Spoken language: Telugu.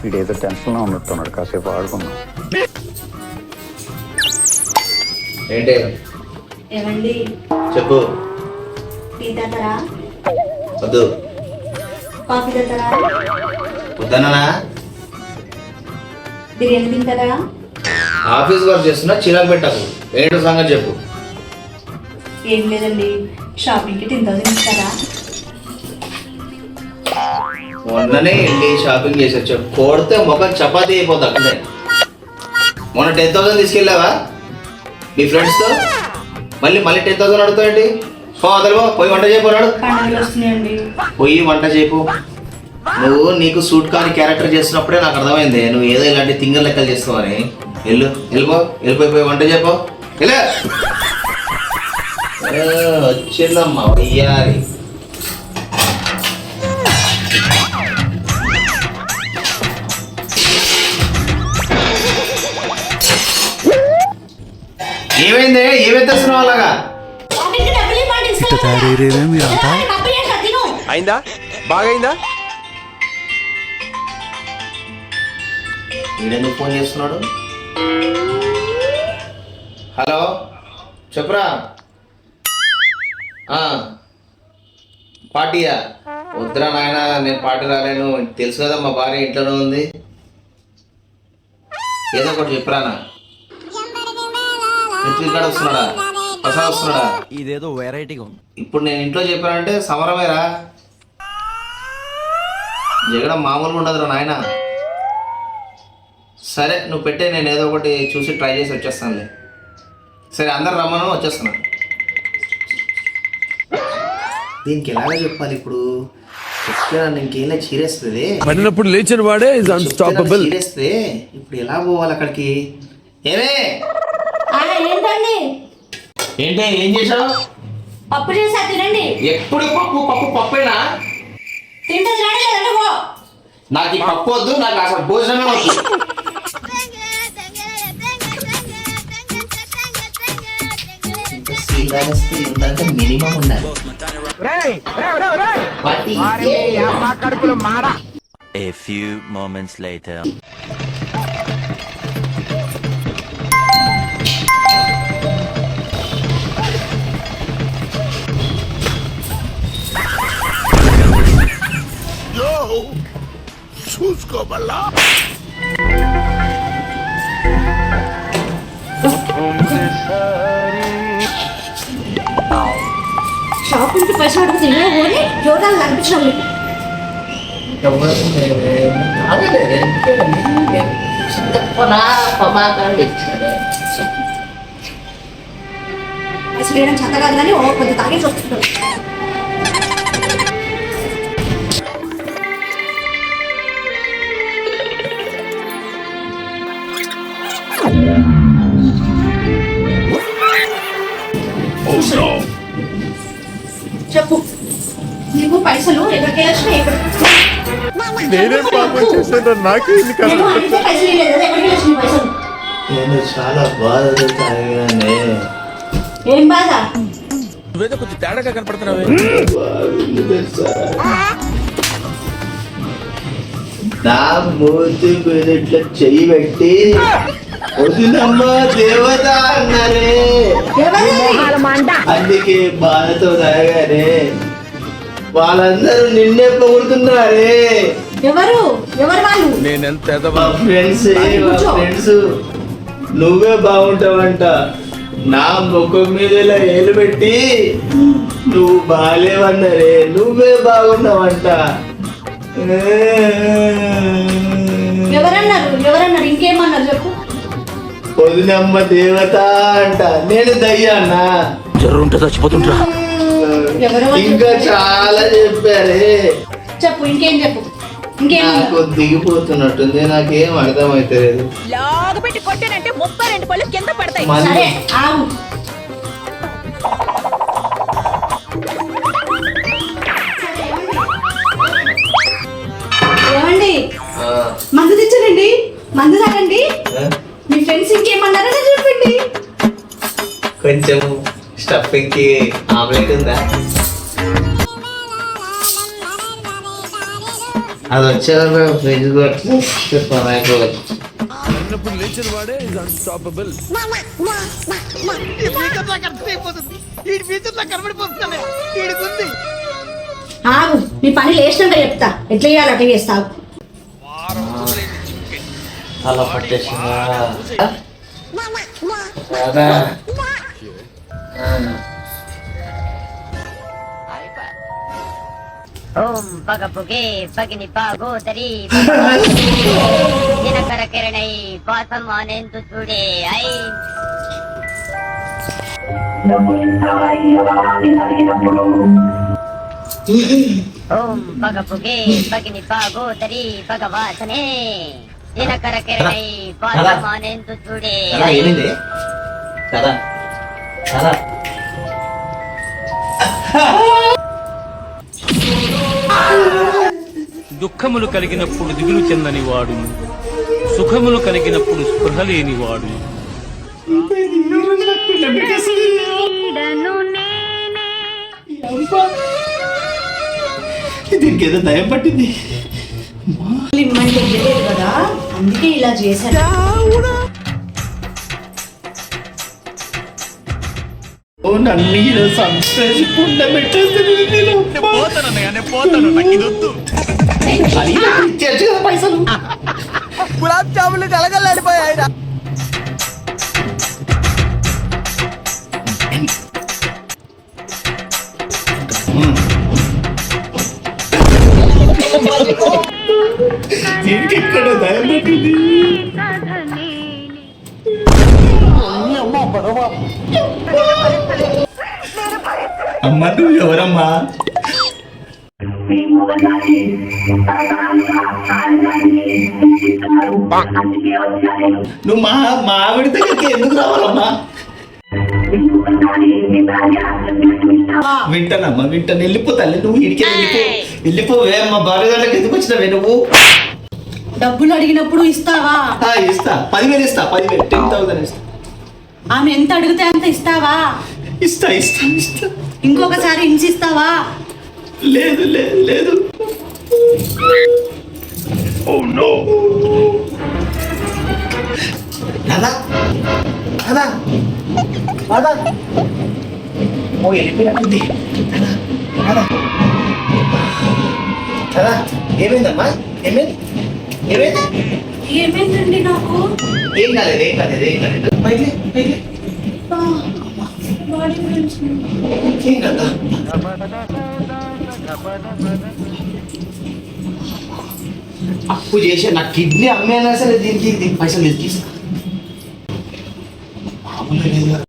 వీడేదో టెన్షన్లో ఉన్నట్టున్నాడు, కాసేపు ఆడుకున్నాం. ఏంటి ఏమండి చెప్పు. టీ తాగుతారా? వద్దు. కాఫీ తాగుతారా? వద్దన్నా. బిర్యానీ తింటారా? ఆఫీస్ వర్క్ చేస్తున్నా, చిరాకు పెట్టకు. ఏంటో సంగతి చెప్పు. ఏం లేదండి, షాపింగ్కి 10,000 ఇస్తారా? మొన్ననే వెళ్ళి షాపింగ్ చేసి వచ్చా. కొడితే మొక్కలు చపాతీ అయిపోతా అక్కడే. మొన్న 10,000 తీసుకెళ్ళావా నీ ఫ్రెండ్స్తో? మళ్ళీ 10,000 అడుగుతాయండి. అదలుగో పోయి వంట చేయపోరాడు. పండుగలు వస్తున్నాయండి. పోయి వంట చేయపు. నువ్వు నీకు సూట్ కాని క్యారెక్టర్ చేస్తున్నప్పుడే నాకు అర్థమైంది నువ్వు ఏదో ఇలాంటి తింగర్ లెక్కలు చేస్తావని. వెళ్ళిపోయి వంట చేయపో. వచ్చిందమ్మా వయ్యారి. ఏమైంది? ఏమైతేస్తున్నావు అలాగా? అయిందా? బాగైందా? వీడెందుకు ఫోన్ చేస్తున్నాడు? హలో చెప్పురా. పార్టీయా? వద్దురా నాయన, నేను పార్టీ రాలేను. తెలుసు కదా మా భార్య ఇంట్లోనే ఉంది. ఏదో ఒకటి చెప్పురానా. ఇక్కడ వస్తున్నాడా? ప్రసాద్ వస్తున్నాడా? ఇదేదో వెరైటీగా ఉంది. ఇప్పుడు నేను ఇంట్లో చెప్పానంటే సమరమేరా. జగడం మామూలుగా ఉండదురా నాయన. సరే నువ్వు పెట్టే, నేను ఏదో ఒకటి చూసి ట్రై చేసి వచ్చేస్తానులే. సరే అందరు రమ్మను, వచ్చేస్తున్నా. దీనికి ఎలాగ చెప్పాలి ఇప్పుడు? చెప్తే నన్ను ఇంకేలా చీరేస్తుంది. పడినప్పుడు లేచిన వాడే చీరేస్తే ఇప్పుడు ఎలా పోవాలి అక్కడికి? ఏమే ఏంటండి? ఏంటి ఏం చేసావు? పప్పు చేసా, తినండి. ఎప్పుడు పప్పేనా? తింటుంది రండి, లేదంటే పో. నాకు ఈ పప్పు వద్దు, నాకు అసలు భోజనమే వద్దు. మినిమం ఉండాలి. A few moments later. చూసుకోమల్లా షాపింగ్కి పైసలు అడుగు తిన్నా పోనీ యోగాలు కనిపించడం లేదు. పైసలు వేయడం చేత కాదు కానీ ఓ కొంత తాగేసి వస్తున్నాడు. చెప్పు, నీకు పైసలు ఎవరికి వచ్చినాయి? నేనేం పాపం చేశాను? నాకే ఇన్ని కష్టం. నేను చాలా బాధపడతానే. ఏం బాధ? నువ్వేదో కొంచెం తేడాగా కనపడుతున్నావే. నా మూతి మీద ఇట్లా చెయ్యి పెట్టి వదినమ్మ దేవత అన్నారే. అందుకే బాధతో తాగారే. వాళ్ళందరూ నిన్నే పొగుడుతున్నారే. ఎవరు వాళ్ళు? నేనెంత మా ఫ్రెండ్స్ నువ్వే బాగుంటావంట. నా ముఖం మీద ఇలా ఏలు పెట్టి నువ్వు బాగాలేవన్నారే. నువ్వే బాగున్నావంట. ఎవరన్నారు? ఇంకేమన్నారు చెప్పు. వదినమ్మ దేవత అంట. నేను దయ్యాన్నా? జర్రుంటే చచ్చిపోతుంటా. ఇంకా చాలా చెప్పారే. చెప్పు, ఇంకేం చెప్పు. నాకు దిగిపోతున్నట్టుంది, నాకేం అర్థమైతలేదు. లాగబెట్టి కొట్టానంటే 32 పళ్ళు కింద పడతాయి. సరే ఆగు. ఏమండి, మందు తెచ్చానండి, మందు తాగండి. మీ ఫ్రెండ్స్ ఇంకేమన్నారో చెప్పండి. కొంచెం స్టఫింగ్ కి ఆమ్లెట్ ఉందా? అది వచ్చాక ఫ్రిడ్జ్ అయిపోతుంది. అన్నప్పుడు లేచిన వాడే ఇస్ అన్స్టాపబుల్. ఆగు, మీ పని లేచినాక చెప్తా ఎట్లా చేయాలి అట్లా చేస్తావు. అలా పట్టేసిందా? ఓం పగ పుగే పగిని పాగోదరి దినకర కిరణై పాసం ఆనేందు చూడే ఐ ఓం పగ పుగే పగిని పాగోదరి భగవాసనే దినకర కిరణై పాసం ఆనేందు చూడే ఐ. ఏమైంది కదా? దుఃఖములు కలిగినప్పుడు దిగులు చెందని వాడు, సుఖములు కలిగినప్పుడు స్పృహ లేని వాడు. దీనికి ఏదో దయం పట్టింది. ఇమ్మంటే తెలియదు కదా, అందుకే ఇలా చేశాను. నన్ను ఈరోజు సంస్కృతి పుండ పెట్టేస్తుంది. ఇచ్చేచ్చు కదా పైసలు. గులాబ్ జాములు కలగలాడిపోయాయి. దీనికి ఎక్కడ దయం పట్టింది? అమ్మ నువ్వు ఎవరమ్మా? నువ్వు మా ఆవిడ దగ్గరికి ఎందుకు రావాలమ్మా? వింటానమ్మా, వింటాను. వెళ్ళిపో తల్లి, నువ్వు ఇడికి వెళ్ళిపోవే. అమ్మా భార్య దాంట్లోకి ఎందుకు వచ్చినావే నువ్వు? డబ్బులు అడిగినప్పుడు ఇస్తావా? ఇస్తా, 10,000 ఇస్తా. 10,000 10,000 ఇస్తా. ఆమె ఎంత అడిగితే అంత ఇస్తావా? ఇస్తా ఇస్తా ఇస్తా. ఇంకొకసారి హింసిస్తావా? లేదు లేదు లేదు. రాధా రాధా రాధా, ఓ వెళ్ళిపోయినట్టుంది. రాధా రాధా, ఏమైందమ్మా? ఏమైంది? ఏమైంది? ఏమైందండి నాకు? ఏం కాలేదు, ఏం కాలేదు, ఏం కాలేదు. పైకి పైకి ఏం కదా? అప్పు చేసే నా కిడ్నీ అమ్మేనా సరే దీనికి పైసలు లేదు. తీసుకు మామూలుగా లేదు.